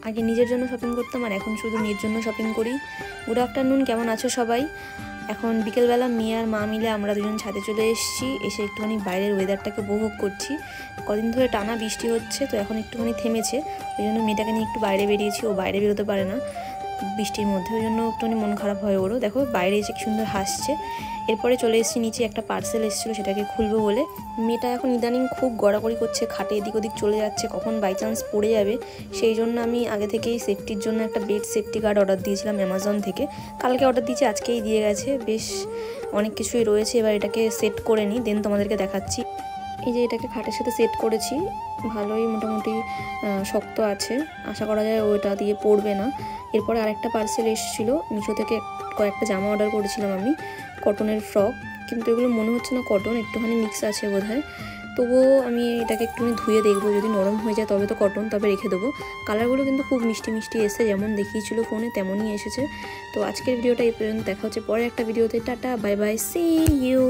আগে নিজের জন্য শপিং করতাম আর এখন শুধু মেয়ের জন্য শপিং করি। গুড আফটারনুন, কেমন আছো সবাই? এখন বিকেলবেলা মেয়ে আর মা মিলে আমরা দুজন ছাদে চলে এসেছি, এসে একটুখানি বাইরের ওয়েদারটাকে উপভোগ করছি। কদিন ধরে টানা বৃষ্টি হচ্ছে, তো এখন একটুখানি থেমেছে, ওই জন্য মেয়েটাকে নিয়ে একটু বাইরে বেরিয়েছি। ও বাইরে বেরোতে পারে না বৃষ্টির মধ্যে, ওই জন্য একটুখানি মন খারাপ হয় ওরও। দেখো বাইরে এসে কি সুন্দর হাসছে। এরপরে চলে এসেছি নিচে, একটা পার্সেল এসেছিলো সেটাকে খুলবো বলে। মেয়েটা এখন ইদানিং খুব গড়াগড়ি করছে, খাটে এদিক ওদিক চলে যাচ্ছে, কখন বাই চান্স পড়ে যাবে। সেই জন্য আমি আগে থেকেই সেফটির জন্য একটা বেড সেফটি গার্ড অর্ডার দিয়েছিলাম অ্যামাজন থেকে। কালকে অর্ডার দিয়েছি, আজকেই দিয়ে গেছে। বেশ অনেক কিছুই রয়েছে, এবার এটাকে সেট করে নিই, দেন তোমাদেরকে দেখাচ্ছি। এই যে এটাকে খাটের সাথে সেট করেছি, ভালোই মোটামুটি শক্ত আছে, আশা করা যায় ওটা দিয়ে পড়বে না। এরপরে আরেকটা পার্সেল এসেছিলো মিশো থেকে, কয়েকটা জামা অর্ডার করেছিলাম আমি, কটনের ফ্রক, কিন্তু এগুলো মনে হচ্ছে না কটন, একটুখানি মিক্স আছে বোধহয়। তবুও আমি এটাকে একটুখানি ধুয়ে দেখবো, যদি নরম হয়ে যায় তবে তো কটন, তবে রেখে দেবো। কালারগুলো কিন্তু খুব মিষ্টি মিষ্টি এসে, যেমন দেখিয়েছিল ফোনে তেমনই এসেছে। তো আজকের ভিডিওটা এই পর্যন্ত, দেখা হচ্ছে পরে একটা ভিডিওতে। Tata, bye bye, see you.